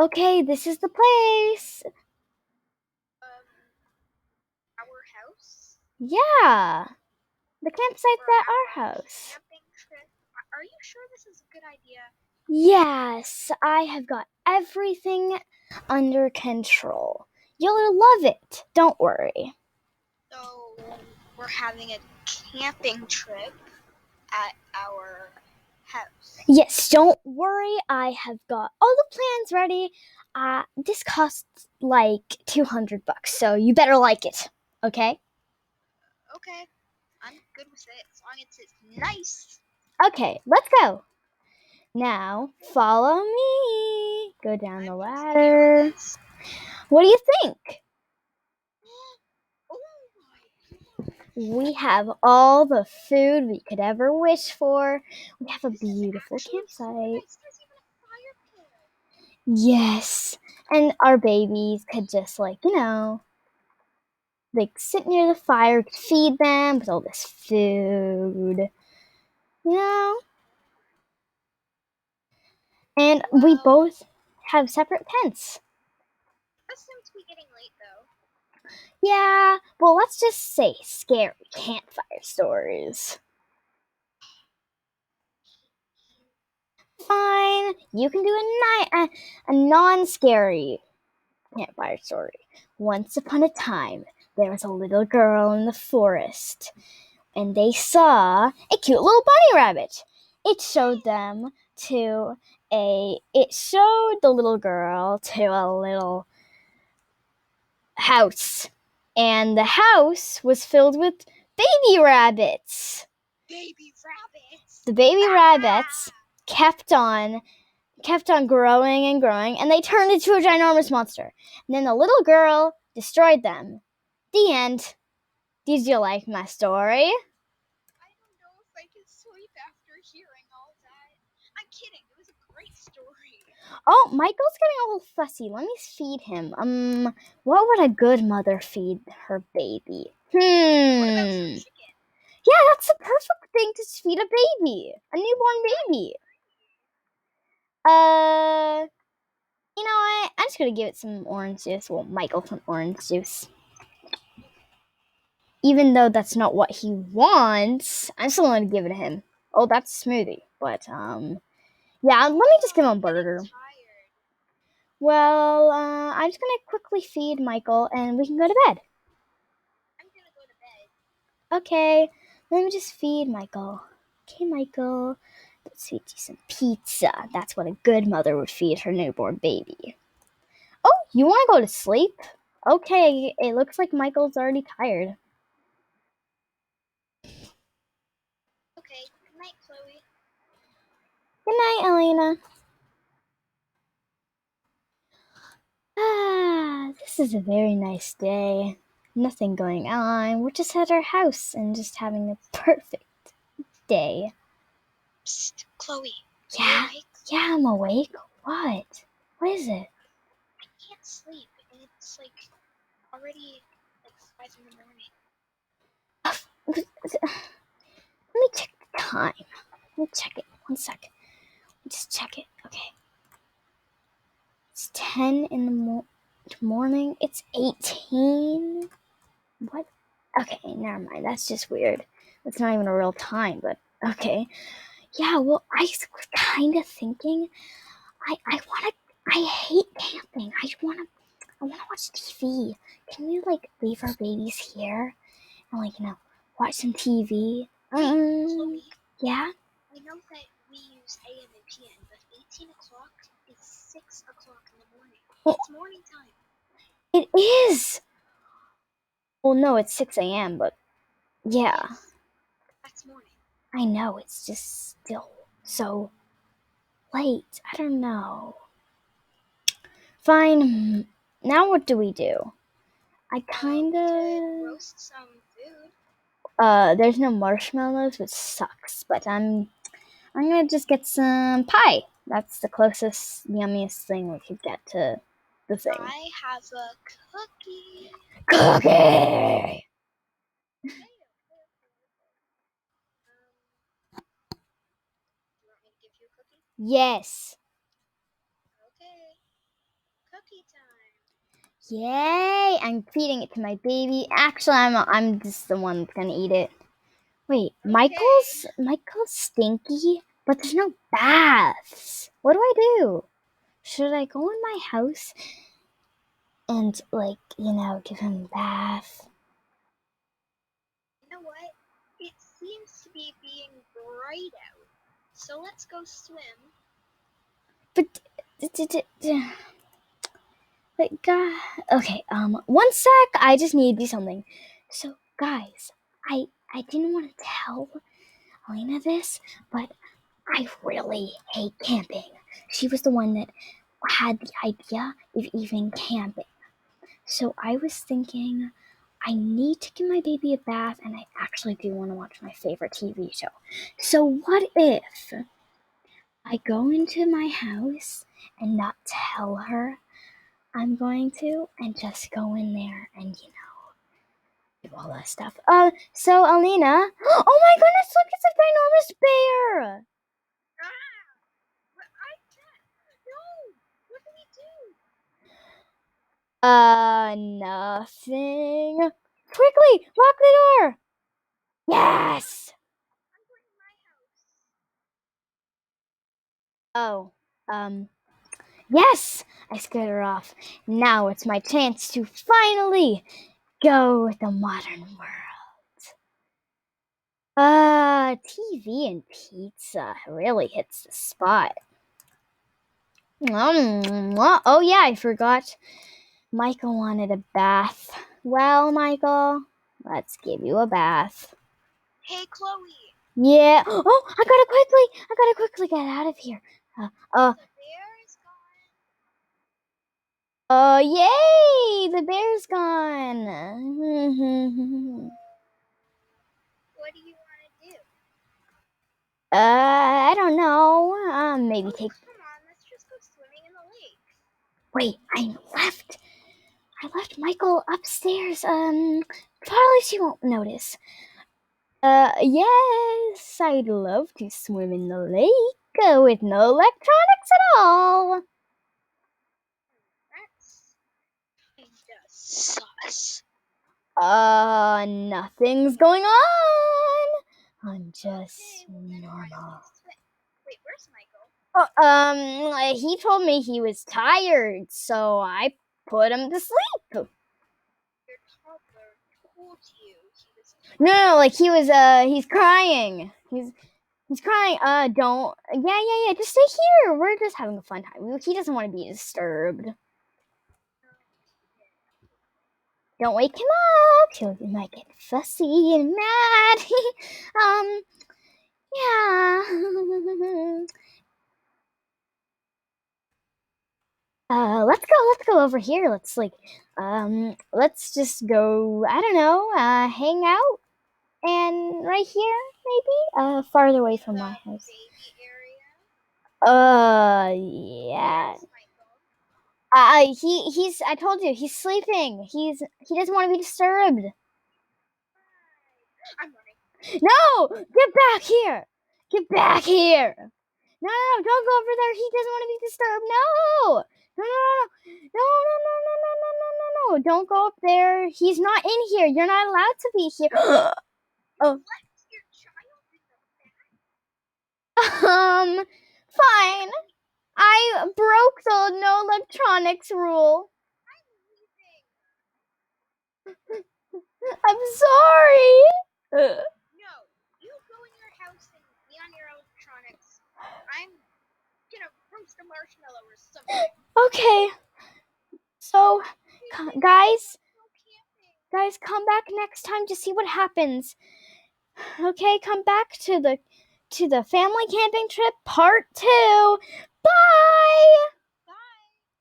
Okay, this is the place. Our house? Yeah, the campsite's For at our our house. camping trip? Are you sure this is a good idea? Yes, I have got everything under control. You'll love it. Don't worry. So, we're having a camping trip at our house. Yes, don't worry. I have got all the plans ready. This costs like $200, so you better like it. Okay? Okay, I'm good with it as long as it's nice. Okay, let's go. Now, follow me. Go down the I'm ladder. on this. What do you think? Oh my! We have all the food we could ever wish for. We have a This is beautiful actually so campsite. nice. There's even a fire pit. Yes. And our babies could just, like sit near the fire, feed them with all this food. You know? And we Well, both have separate tents. this seems to be getting late though. Yeah, well, let's just say scary campfire stories. Fine, you can do a non-scary campfire story. Once upon a time, there was a little girl in the forest, and they saw a cute little bunny rabbit. It showed the little girl to a little house, and the house was filled with baby rabbits. Baby rabbits. The baby rabbits kept on growing and growing, and they turned into a ginormous monster. And then the little girl destroyed them. The end. Did you like my story? I don't know if I can sleep after hearing all that. I'm kidding. It was a great story. Oh, Michael's getting a little fussy. Let me feed him. What would a good mother feed her baby? What about some chicken? Yeah, that's the perfect thing to feed a baby. A newborn baby. You know what? I'm just gonna give it some orange juice. Well, Michael some orange juice. Even though that's not what he wants, I'm still gonna give it to him. Oh, that's a smoothie. But yeah, let me just give him a burger. I'm tired. Well, I'm just gonna quickly feed Michael, and we can go to bed. I'm gonna go to bed. Okay, let me just feed Michael. Okay, Michael, let's feed you some pizza. That's what a good mother would feed her newborn baby. Oh, you want to go to sleep? Okay, it looks like Michael's already tired. Okay. Good night, Chloe. Good night, Elena. This is a very nice day. Nothing going on. We're just at our house and just having a perfect day. Psst, Chloe. Are Yeah? you awake? Yeah, I'm awake. What? What is it? I can't sleep, and it's like already like 5 in the morning. Let me check the time. Let me check it. 1 sec. Just check it. Okay. It's 10 in the morning. It's 18. What? Okay, never mind. That's just weird. That's not even a real time, but okay. Yeah, well, I was kind of thinking. I want to. I hate camping. I want to watch TV. Can we like leave our babies here and watch some TV? Chloe, Yeah. I know that we use AM and PM, but 18 o'clock is 6 o'clock in the morning. Well, It's morning time. it is. Well, no, it's 6 a.m., but yeah, Yes, that's morning. I know it's just still so late. I don't know. Fine. Now what do we do? I kind We could of. roast some food. There's no marshmallows, which sucks. But I'm gonna just get some pie. That's the closest, yummiest thing we could get to the thing. I have a cookie. Cookie. You want me to give you a cookie? Yes. Okay. Cookie time. Yay! I'm feeding it to my baby. Actually, I'm just the one that's gonna eat it. Wait, Okay. Michael's stinky, but there's no baths. What do I do? Should I go in my house and give him a bath? You know what? It seems to be being bright out. So let's go swim. But okay, one sec, I just need to do something. So guys, I didn't want to tell Elena this, but I really hate camping. She was the one that had the idea of even camping. So I was thinking I need to give my baby a bath, and I actually do want to watch my favorite TV show. So what if I go into my house and not tell her I'm going to, and just go in there and, do all that stuff. So Alina, oh my goodness, look, it's a ginormous bear! But I can't. No. What do we do? Nothing. Quickly, lock the door! Yes! I'm going to my house. Oh, yes! I scared her off. Now it's my chance to finally go with the modern world. TV and pizza really hits the spot. Oh yeah, I forgot. Michael wanted a bath. Well, Michael, let's give you a bath. Hey, Chloe. Yeah. Oh, I gotta quickly get out of here. The bear is gone. Yay! The bear's gone. What do you want to do? I don't know. Maybe take. Come on, let's just go swimming in the lake. Wait, I left Michael upstairs. Probably she won't notice. Yes, I'd love to swim in the lake with no electronics at all. That's kinda sus. Nothing's going on. I'm just Okay, well then why don't normal. we swim? Wait, where's Michael? He told me he was tired, so I put him to sleep. Your toddler told you he was No, like he's crying. He's crying. Don't. Yeah. Just stay here. We're just having a fun time. He doesn't want to be disturbed. Don't wake him up. He might get fussy and mad. Yeah. Let's go over here. Let's just go, I don't know, hang out and right here, maybe? Farther away from my house. baby area. Yeah. Where's Michael? I told you, he's sleeping. He doesn't want to be disturbed. I'm running. No! Get back here! Get back here! No, don't go over there. He doesn't want to be disturbed. No! No. Don't go up there. He's not in here. You're not allowed to be here. Oh. Left your child in the back? Fine. I broke the no electronics rule. I'm leaving. I'm sorry. No, you go in your house and be on your electronics. I'm gonna roast a marshmallow or something. Okay. So, guys, come back next time to see what happens. Okay, come back to the family camping trip part 2. Bye.